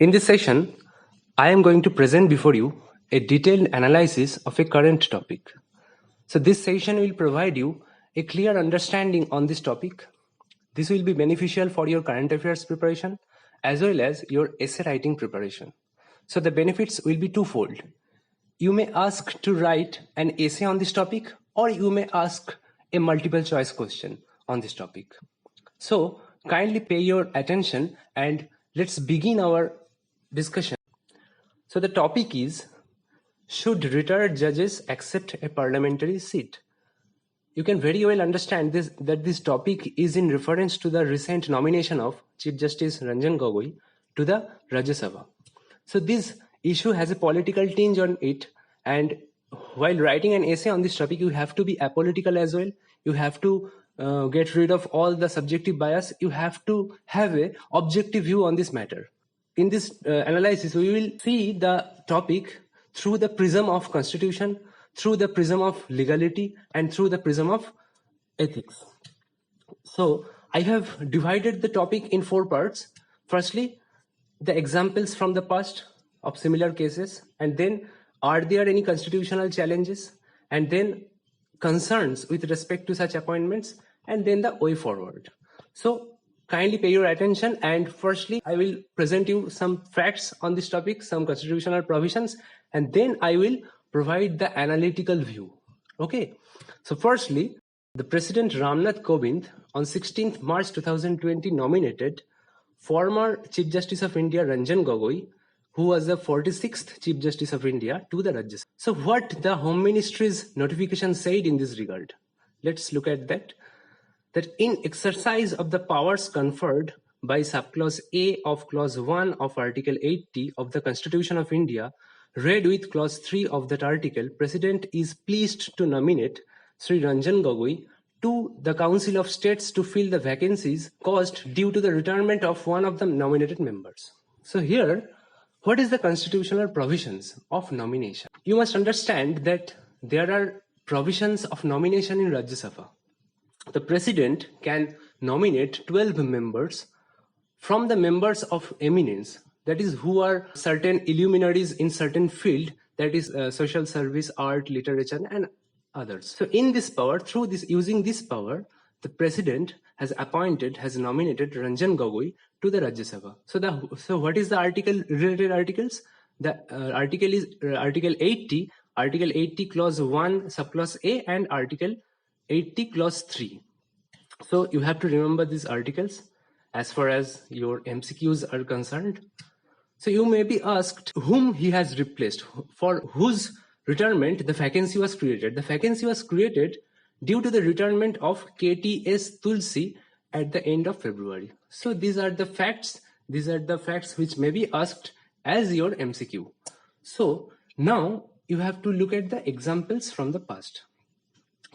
In this session, I am going to present before you a detailed analysis of a current topic. So this session will provide you a clear understanding on this topic. This will be beneficial for your current affairs preparation as well as your essay writing preparation. So the benefits will be twofold. You may ask to write an essay on this topic, or you may ask a multiple choice question on this topic. So kindly pay your attention and let's begin our discussion. So the topic is, should retired judges accept a parliamentary seat? You can very well understand that this topic is in reference to the recent nomination of Chief Justice Ranjan Gogoi to the Rajya Sabha. So this issue has a political tinge on it, and while writing an essay on this topic, you have to be apolitical as well. You have to get rid of all the subjective bias. You have to have an objective view on this matter. In this analysis, we will see the topic through the prism of constitution, through the prism of legality, and through the prism of ethics. So I have divided the topic in 4 parts. Firstly, the examples from the past of similar cases, and then are there any constitutional challenges, and then concerns with respect to such appointments, and then the way forward. So kindly pay your attention, and firstly I will present you some facts on this topic, some constitutional provisions, and then I will provide the analytical view. Okay, so firstly, the President Ramnath Kovind on 16th March 2020 nominated former Chief Justice of India Ranjan Gogoi, who was the 46th Chief Justice of India, to the Rajya Sabha. So what the Home Ministry's notification said in this regard? Let's look at that. That in exercise of the powers conferred by subclause A of clause 1 of Article 80 of the Constitution of India, read with clause 3 of that article, President is pleased to nominate Sri Ranjan Gogoi to the Council of States to fill the vacancies caused due to the retirement of one of the nominated members. So here, what is the constitutional provisions of nomination? You must understand that there are provisions of nomination in Rajya Sabha. The President can nominate 12 members from the members of eminence, that is, who are certain illuminaries in certain field, that is social service, art, literature, and others. So in this power, through this, using this power, the President has nominated Ranjan Gogoi to the Rajya Sabha. So what is the related articles? The article is Article 80 clause 1 subclause A, and Article 80 clause 3. So you have to remember these articles as far as your MCQs are concerned. So you may be asked whom he has replaced, for whose retirement the vacancy was created. The vacancy was created due to the retirement of KTS Tulsi at the end of February. So these are the facts. These are the facts which may be asked as your MCQ. So now you have to look at the examples from the past.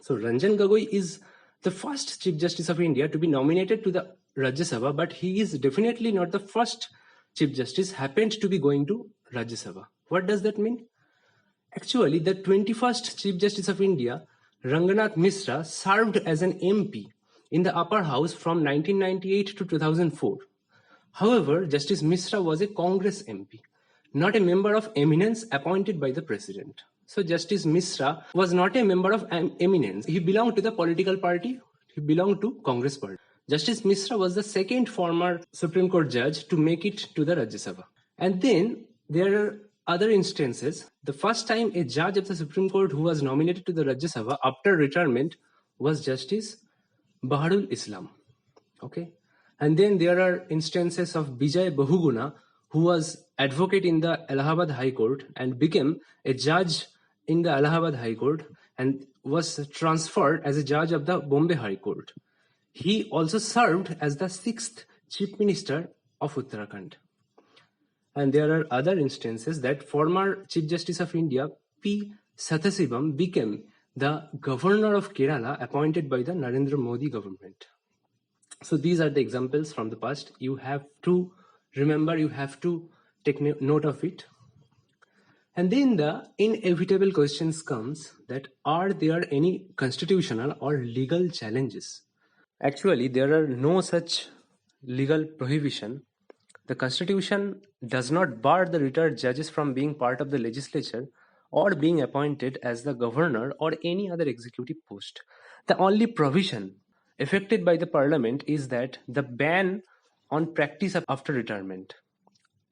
So Ranjan Gogoi is the first Chief Justice of India to be nominated to the Rajya Sabha, but he is definitely not the first Chief Justice happened to be going to Rajya Sabha. What does that mean? Actually, the 21st Chief Justice of India, Ranganath Mishra, served as an MP in the upper house from 1998 to 2004. However, Justice Mishra was a Congress MP, not a member of eminence appointed by the President. So Justice Mishra was not a member of eminence. He belonged to the political party. He belonged to Congress party. Justice Mishra was the second former Supreme Court judge to make it to the Rajya Sabha. And then there are other instances. The first time a judge of the Supreme Court who was nominated to the Rajya Sabha after retirement was Justice Baharul Islam. Okay. And then there are instances of Bijay Bahuguna, who was advocate in the Allahabad High Court and became a judge in the Allahabad High Court and was transferred as a judge of the Bombay High Court. He also served as the 6th Chief Minister of Uttarakhand. And there are other instances that former Chief Justice of India, P. Sathasivam, became the Governor of Kerala appointed by the Narendra Modi government. So these are the examples from the past. You have to remember, you have to take note of it. And then the inevitable questions comes that are there any constitutional or legal challenges? Actually, there are no such legal prohibition The Constitution does not bar the retired judges from being part of the legislature or being appointed as the governor or any other executive post. The only provision affected by the parliament is that the ban on practice after retirement.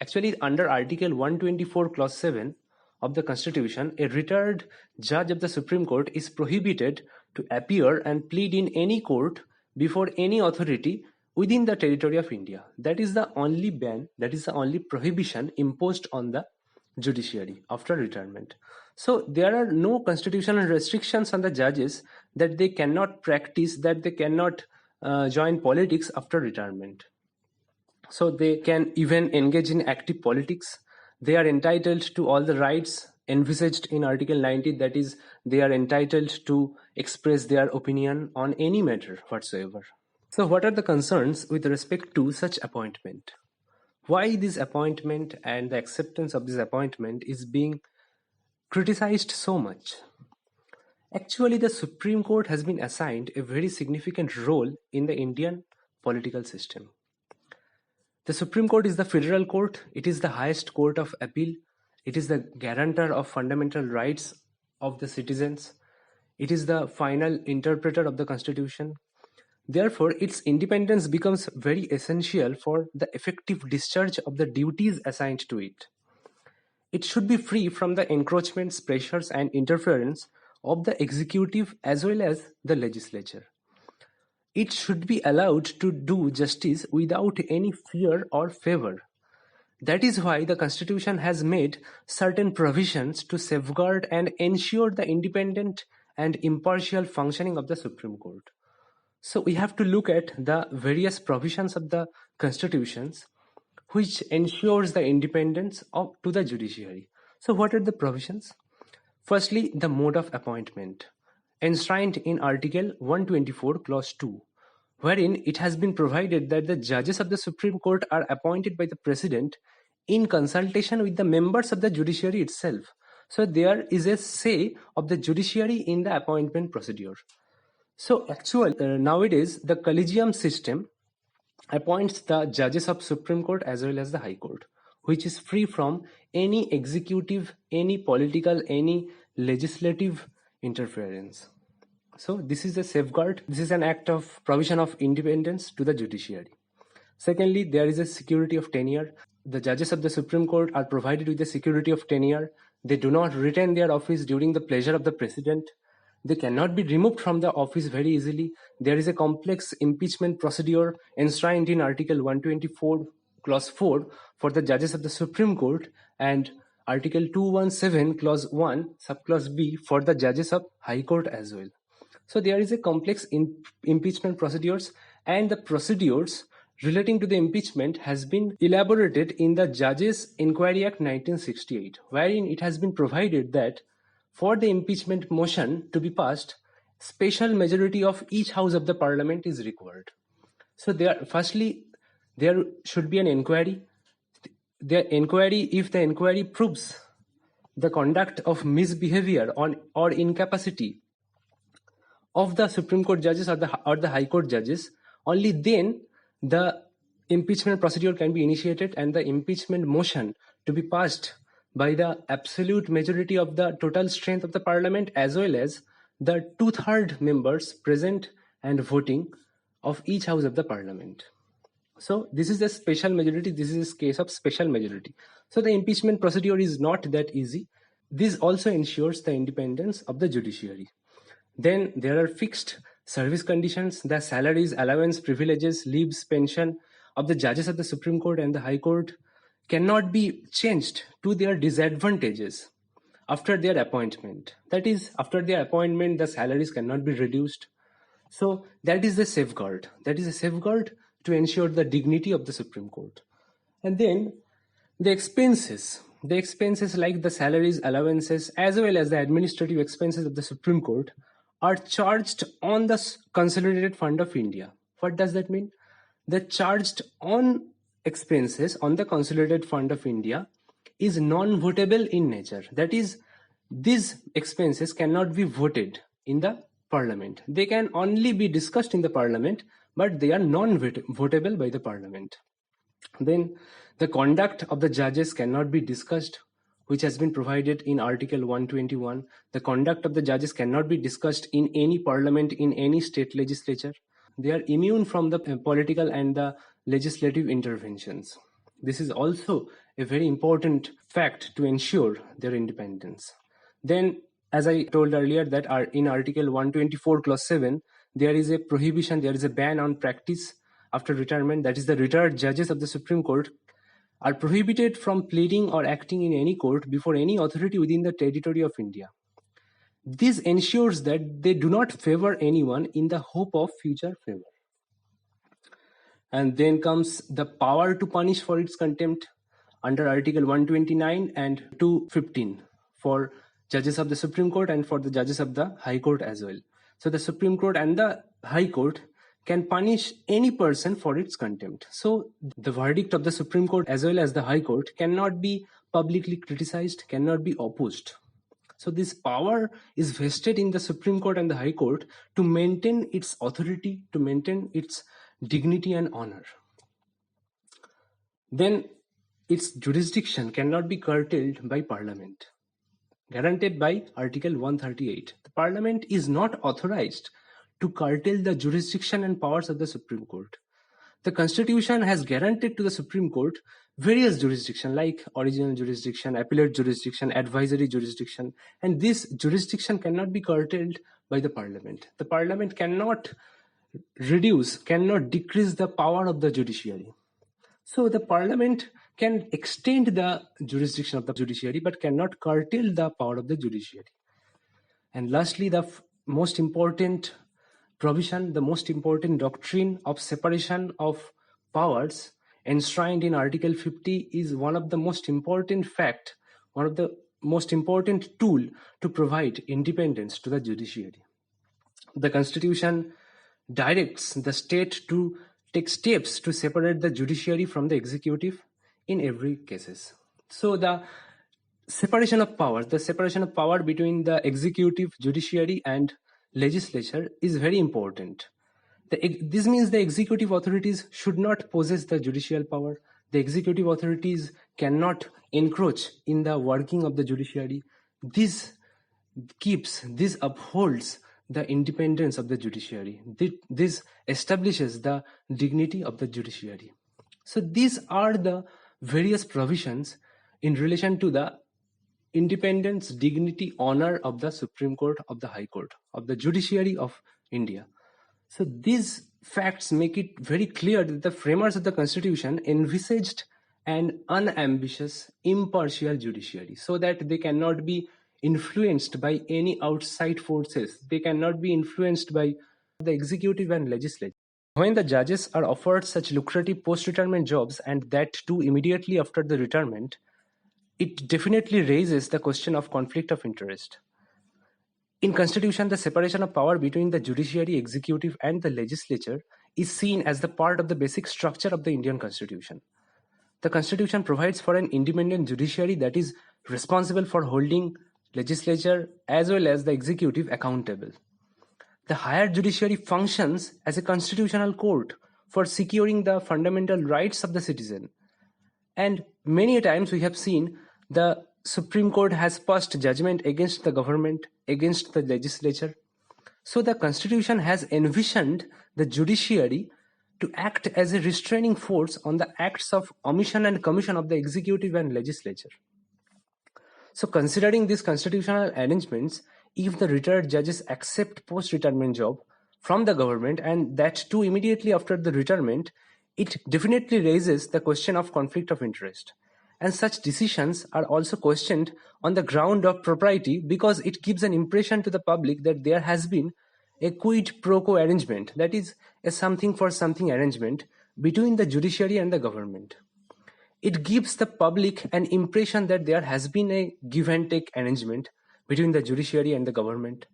Actually, under Article 124, Clause 7 of the Constitution, a retired judge of the Supreme Court is prohibited to appear and plead in any court before any authority within the territory of India. That is the only ban, that is the only prohibition imposed on the judiciary after retirement. So there are no constitutional restrictions on the judges that they cannot practice, that they cannot join politics after retirement. So they can even engage in active politics. They are entitled to all the rights envisaged in Article 90, that is, they are entitled to express their opinion on any matter whatsoever. So what are the concerns with respect to such appointment? Why this appointment and the acceptance of this appointment is being criticized so much? Actually, the Supreme Court has been assigned a very significant role in the Indian political system. The Supreme Court is the federal court. It is the highest court of appeal. It is the guarantor of fundamental rights of the citizens. It is the final interpreter of the Constitution. Therefore, its independence becomes very essential for the effective discharge of the duties assigned to it. It should be free from the encroachments, pressures, and interference of the executive as well as the legislature. It should be allowed to do justice without any fear or favor. That is why the Constitution has made certain provisions to safeguard and ensure the independent and impartial functioning of the Supreme Court. So we have to look at the various provisions of the constitutions which ensures the independence to the judiciary. So what are the provisions? Firstly, the mode of appointment, enshrined in Article 124, Clause 2, wherein it has been provided that the judges of the Supreme Court are appointed by the President in consultation with the members of the judiciary itself. So there is a say of the judiciary in the appointment procedure. So actually, nowadays, the collegium system appoints the judges of Supreme Court as well as the High Court, which is free from any executive, any political, any legislative interference. So this is a safeguard. This is an act of provision of independence to the judiciary. Secondly, there is a security of tenure. The judges of the Supreme Court are provided with the security of tenure. They do not retain their office during the pleasure of the President. They cannot be removed from the office very easily. There is a complex impeachment procedure enshrined in Article 124, Clause 4 for the judges of the Supreme Court, and Article 217, Clause 1, Subclause B for the judges of High Court as well. So there is a complex impeachment procedures, and the procedures relating to the impeachment has been elaborated in the Judges Inquiry Act 1968, wherein it has been provided that for the impeachment motion to be passed, special majority of each house of the parliament is required. So firstly, there should be an inquiry. If the inquiry proves the conduct of misbehavior or incapacity of the Supreme Court judges or the High Court judges, only then the impeachment procedure can be initiated and the impeachment motion to be passed by the absolute majority of the total strength of the parliament as well as the 2/3 members present and voting of each house of the parliament. So this is a special majority. This is a case of special majority. So the impeachment procedure is not that easy. This also ensures the independence of the judiciary. Then there are fixed service conditions. The salaries, allowance, privileges, leaves, pension of the judges of the Supreme Court and the High Court cannot be changed to their disadvantages after their appointment. That is, after their appointment, the salaries cannot be reduced. So that is the safeguard. That is a safeguard to ensure the dignity of the Supreme Court. And then the expenses like the salaries, allowances, as well as the administrative expenses of the Supreme Court are charged on the Consolidated Fund of India. What does that mean? The charged on expenses on the Consolidated Fund of India is non-votable in nature. That is, these expenses cannot be voted in the parliament. They can only be discussed in the parliament, but they are non-votable by the parliament. Then The conduct of the judges cannot be discussed, which has been provided in Article 121. The conduct of the judges cannot be discussed in any parliament, in any state legislature. They are immune from the political and the legislative interventions. This is also a very important fact to ensure their independence. Then, as I told earlier, that in Article 124, Clause 7, there is a prohibition, there is a ban on practice after retirement. That is, the retired judges of the Supreme Court are prohibited from pleading or acting in any court before any authority within the territory of India. This ensures that they do not favor anyone in the hope of future favor. And then comes the power to punish for its contempt under Article 129 and 215 for judges of the Supreme Court and for the judges of the High Court as well. So the Supreme Court and the High Court can punish any person for its contempt. So the verdict of the Supreme Court as well as the High Court cannot be publicly criticized, cannot be opposed. So this power is vested in the Supreme Court and the High Court to maintain its authority, to maintain its dignity and honor. Then its jurisdiction cannot be curtailed by Parliament, guaranteed by Article 138. The Parliament is not authorized to curtail the jurisdiction and powers of the Supreme Court. The Constitution has guaranteed to the Supreme Court various jurisdiction like original jurisdiction, appellate jurisdiction, advisory jurisdiction, and this jurisdiction cannot be curtailed by the Parliament. The Parliament cannot reduce, cannot decrease the power of the judiciary. So the Parliament can extend the jurisdiction of the judiciary but cannot curtail the power of the judiciary. And lastly, the most important provision, the most important doctrine of separation of powers enshrined in Article 50 is one of the most important fact, one of the most important tool to provide independence to the judiciary. The Constitution directs the state to take steps to separate the judiciary from the executive in every cases. So the separation of powers, the separation of power between the executive, judiciary and legislature is very important. This means the executive authorities should not possess the judicial power. The executive authorities cannot encroach in the working of the judiciary. This upholds the independence of the judiciary. This establishes the dignity of the judiciary. So these are the various provisions in relation to the independence, dignity, honor of the Supreme Court, of the High Court, of the judiciary of India. So these facts make it very clear that the framers of the Constitution envisaged an unambitious, impartial judiciary so that they cannot be influenced by any outside forces. They cannot be influenced by the executive and legislature. When the judges are offered such lucrative post-retirement jobs, and that too immediately after the retirement, it definitely raises the question of conflict of interest. In Constitution, the separation of power between the judiciary, executive and the legislature is seen as the part of the basic structure of the Indian Constitution. The Constitution provides for an independent judiciary that is responsible for holding legislature as well as the executive accountable. The higher judiciary functions as a constitutional court for securing the fundamental rights of the citizen. And many times we have seen the Supreme Court has passed judgment against the government, against the legislature. So the Constitution has envisioned the judiciary to act as a restraining force on the acts of omission and commission of the executive and legislature. So considering these constitutional arrangements, if the retired judges accept post-retirement job from the government, and that too immediately after the retirement, it definitely raises the question of conflict of interest. And such decisions are also questioned on the ground of propriety because it gives an impression to the public that there has been a quid pro quo arrangement, that is a something for something arrangement between the judiciary and the government. It gives the public an impression that there has been a give and take arrangement between the judiciary and the government.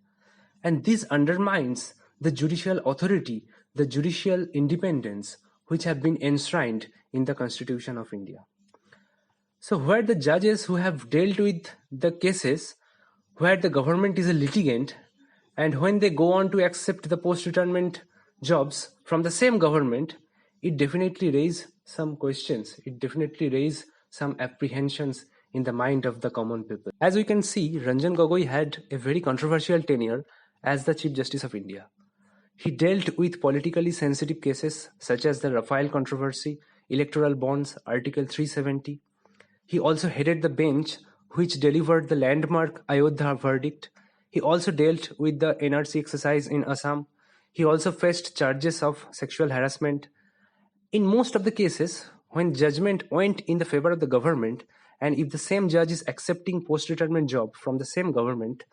And this undermines the judicial authority, the judicial independence, which have been enshrined in the Constitution of India. So where the judges who have dealt with the cases where the government is a litigant, and when they go on to accept the post-retirement jobs from the same government, it definitely raises some questions. It definitely raise some apprehensions in the mind of the common people. As we can see, Ranjan Gogoi had a very controversial tenure as the Chief Justice of India. He dealt with politically sensitive cases such as the Rafale controversy, electoral bonds, Article 370. He also headed the bench which delivered the landmark Ayodhya verdict. He also dealt with the NRC exercise in Assam. He also faced charges of sexual harassment. In most of the cases, when judgment went in the favor of the government, and if the same judge is accepting post-retirement job from the same government,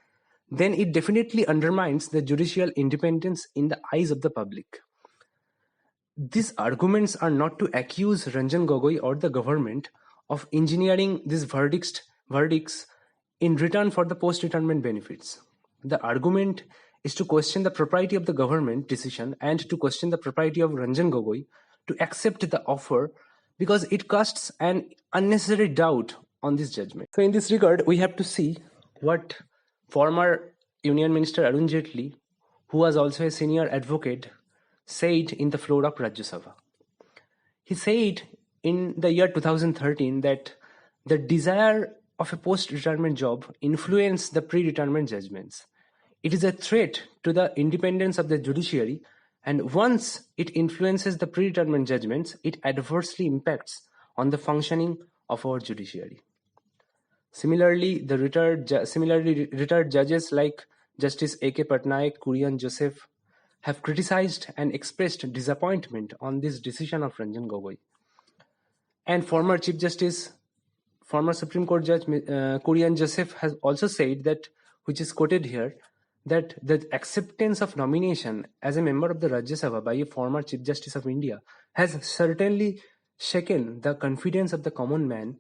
then it definitely undermines the judicial independence in the eyes of the public. These arguments are not to accuse Ranjan Gogoi or the government of engineering these verdicts in return for the post-retirement benefits. The argument is to question the propriety of the government decision and to question the propriety of Ranjan Gogoi to accept the offer because it casts an unnecessary doubt on this judgment. So in this regard, we have to see what former Union Minister Arun Jaitley, who was also a senior advocate, said in the floor of Rajya Sabha. He said in the year 2013 that the desire of a post-retirement job influenced the pre-retirement judgments. It is a threat to the independence of the judiciary, and once it influences the pre-retirement judgments, it adversely impacts on the functioning of our judiciary. Similarly, retired judges like Justice A.K. Patnaik, Kurian Joseph have criticized and expressed disappointment on this decision of Ranjan Gogoi. And former Supreme Court Judge Kurian Joseph has also said that, which is quoted here, that the acceptance of nomination as a member of the Rajya Sabha by a former Chief Justice of India has certainly shaken the confidence of the common man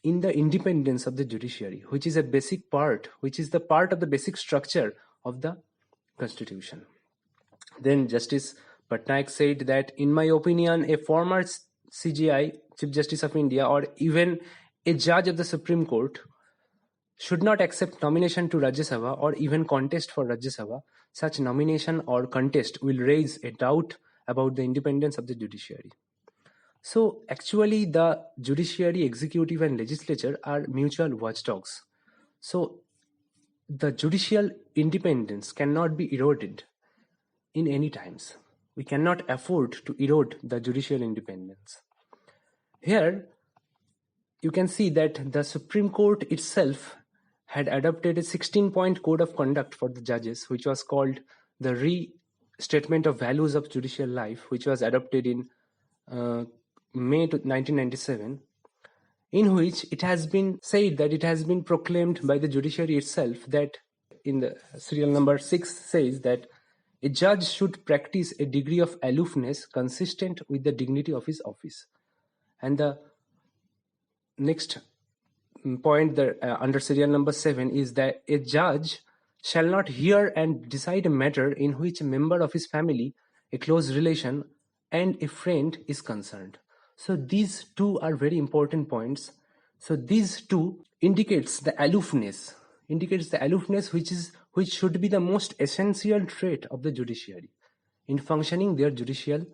in the independence of the judiciary, which is a basic part, which is the part of the basic structure of the Constitution. Then Justice Patnaik said that, in my opinion, a former CJI, Chief Justice of India, or even a judge of the Supreme Court should not accept nomination to Rajya Sabha or even contest for Rajya Sabha. Such nomination or contest will raise a doubt about the independence of the judiciary. So actually the judiciary, executive and legislature are mutual watchdogs. So the judicial independence cannot be eroded in any times. We cannot afford to erode the judicial independence. Here you can see that the Supreme Court itself had adopted a 16-point code of conduct for the judges, which was called the Restatement of Values of Judicial Life, which was adopted in May 1997, in which it has been said that it has been proclaimed by the judiciary itself that, in the serial number 6 says that a judge should practice a degree of aloofness consistent with the dignity of his office. And the next point under serial number 7 is that a judge shall not hear and decide a matter in which a member of his family, a close relation, and a friend is concerned. So these two are very important points. So these two indicates the aloofness which should be the most essential trait of the judiciary in functioning their judicial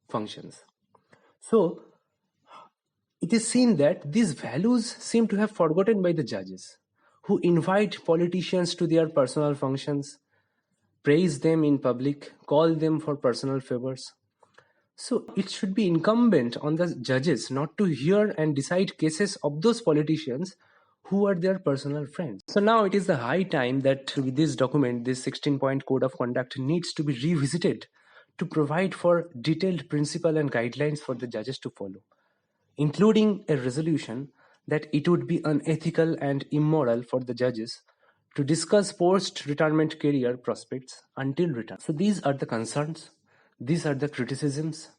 functions. So it is seen that these values seem to have forgotten by the judges, who invite politicians to their personal functions, praise them in public, call them for personal favors. So it should be incumbent on the judges not to hear and decide cases of those politicians who are their personal friends. So now it is the high time that this document, this 16-point code of conduct, needs to be revisited to provide for detailed principle and guidelines for the judges to follow, including a resolution that it would be unethical and immoral for the judges to discuss post-retirement career prospects until retirement. So these are the concerns, these are the criticisms,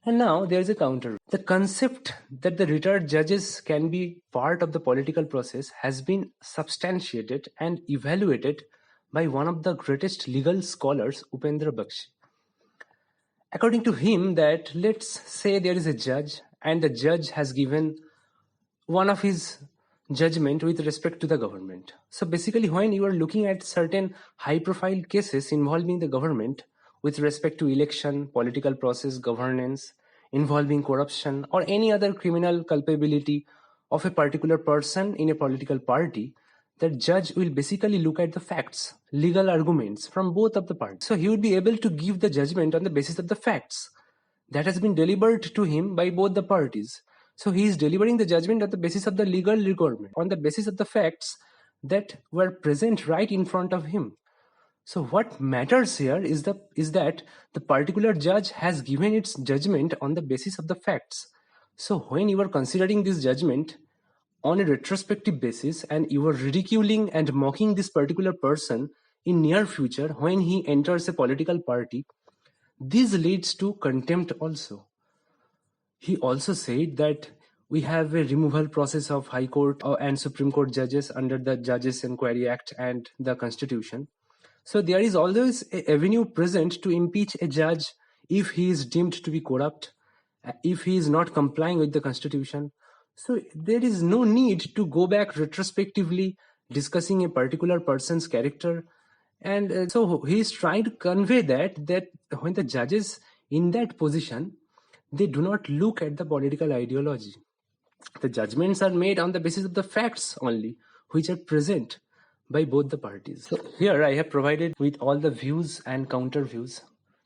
and now there is a counter. The concept that the retired judges can be part of the political process has been substantiated and evaluated by one of the greatest legal scholars, Upendra Bakshi. According to him, that let's say there is a judge and the judge has given one of his judgment with respect to the government. So basically, when you are looking at certain high-profile cases involving the government with respect to election, political process, governance, involving corruption or any other criminal culpability of a particular person in a political party, the judge will basically look at the facts, legal arguments from both of the parties. So he would be able to give the judgment on the basis of the facts that has been delivered to him by both the parties. So he is delivering the judgment on the basis of the legal requirement, on the basis of the facts that were present right in front of him. So what matters here is that the particular judge has given its judgment on the basis of the facts. So when you are considering this judgment on a retrospective basis and you are ridiculing and mocking this particular person in near future when he enters a political party, this leads to contempt also. He also said that we have a removal process of High Court and Supreme Court judges under the Judges Inquiry Act and the Constitution. So there is always an avenue present to impeach a judge if he is deemed to be corrupt, if he is not complying with the Constitution. So there is no need to go back retrospectively discussing a particular person's character. And so he is trying to convey that when the judges in that position, they do not look at the political ideology. The judgments are made on the basis of the facts only, which are present by both the parties. So here I have provided with all the views and counter views.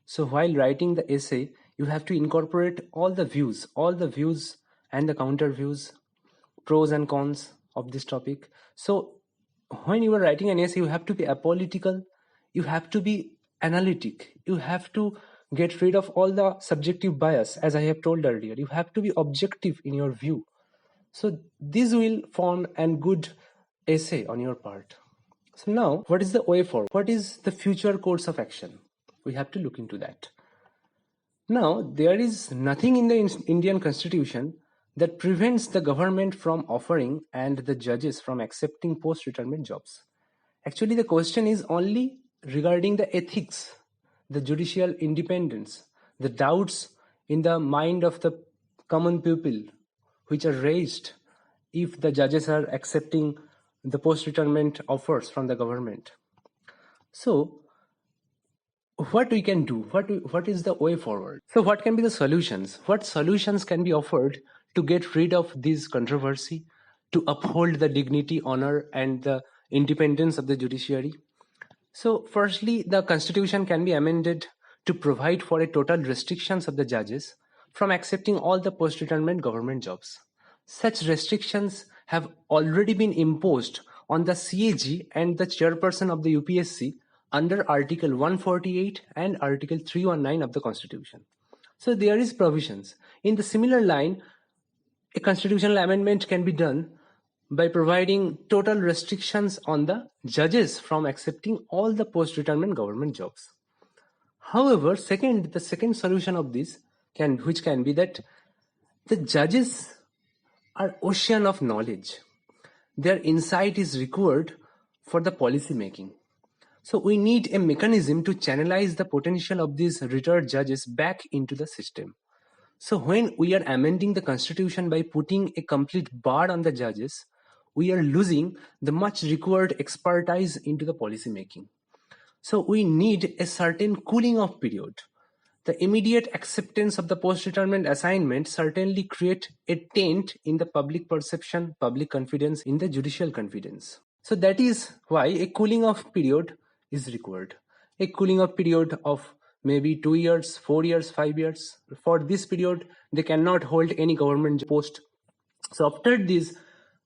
So while writing the essay, you have to incorporate all the views and the counter views, pros and cons of this topic. So when you are writing an essay, you have to be apolitical, you have to be analytic, you have to get rid of all the subjective bias, as I have told earlier. You have to be objective in your view. So this will form a good essay on your part. So now, what is the way forward? What is the future course of action? We have to look into that. Now, there is nothing in the Indian Constitution that prevents the government from offering and the judges from accepting post-retirement jobs. Actually, the question is only regarding the ethics, the judicial independence, the doubts in the mind of the common people which are raised if the judges are accepting the post-retirement offers from the government. So what we can do, what is the way forward? So what can be the solutions? What solutions can be offered to get rid of this controversy, to uphold the dignity, honor, and the independence of the judiciary? So firstly, the Constitution can be amended to provide for a total restrictions of the judges from accepting all the post-retirement government jobs. Such restrictions have already been imposed on the CAG and the chairperson of the UPSC under Article 148 and Article 319 of the Constitution. So there is provisions. In the similar line, a constitutional amendment can be done by providing total restrictions on the judges from accepting all the post-retirement government jobs. However, the second solution of this which can be that the judges are ocean of knowledge. Their insight is required for the policy making. So we need a mechanism to channelize the potential of these retired judges back into the system. So when we are amending the Constitution by putting a complete bar on the judges, we are losing the much required expertise into the policy making. So we need a certain cooling off period. The immediate acceptance of the post-retirement assignment certainly create a taint in the public perception, public confidence, in the judicial confidence. So that is why a cooling off period is required. A cooling off period of maybe 2 years, 4 years, 5 years. For this period, they cannot hold any government post. So after this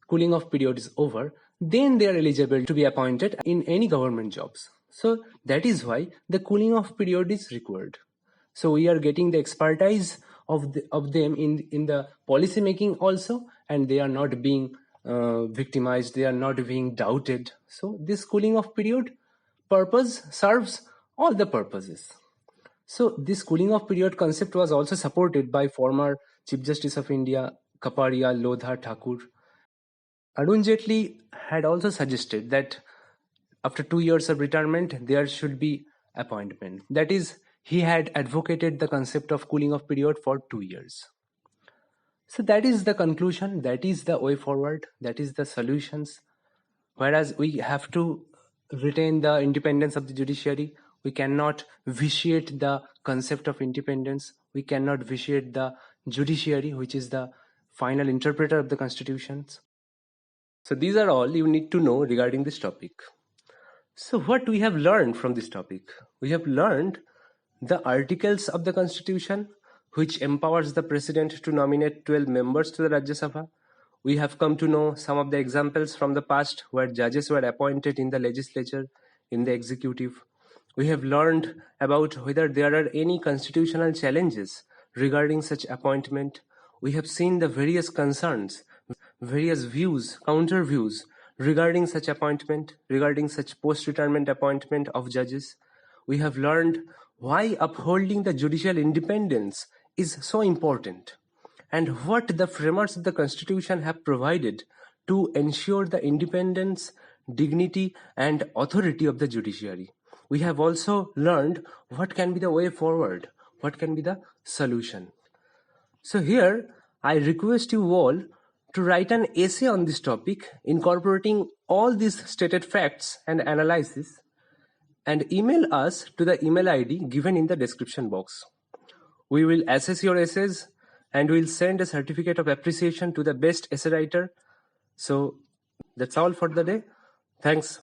cooling off period is over, then they are eligible to be appointed in any government jobs. So that is why the cooling off period is required. So we are getting the expertise of them in the policy making also, and they are not being victimized, they are not being doubted. So this cooling off period purpose serves all the purposes. So this cooling off period concept was also supported by former Chief Justice of India, Kaparia, Lodha, Thakur. Arun Jaitley had also suggested that after 2 years of retirement, there should be appointment. That is, he had advocated the concept of cooling off period for 2 years. So that is the conclusion, that is the way forward, that is the solutions. Whereas we have to retain the independence of the judiciary, we cannot vitiate the concept of independence, we cannot vitiate the judiciary, which is the final interpreter of the constitutions. So these are all you need to know regarding this topic. So what we have learned from this topic? We have learned the articles of the constitution, which empowers the president to nominate 12 members to the Rajya Sabha. We have come to know some of the examples from the past where judges were appointed in the legislature, in the executive. We have learned about whether there are any constitutional challenges regarding such appointment. We have seen the various concerns, various views, counter views regarding such appointment, regarding such post-retirement appointment of judges. We have learned why upholding the judicial independence is so important and what the framers of the Constitution have provided to ensure the independence, dignity, and authority of the judiciary. We have also learned what can be the way forward, what can be the solution. So here, I request you all to write an essay on this topic, incorporating all these stated facts and analysis, and email us to the email ID given in the description box. We will assess your essays and we'll send a certificate of appreciation to the best essay writer. So that's all for the day. Thanks.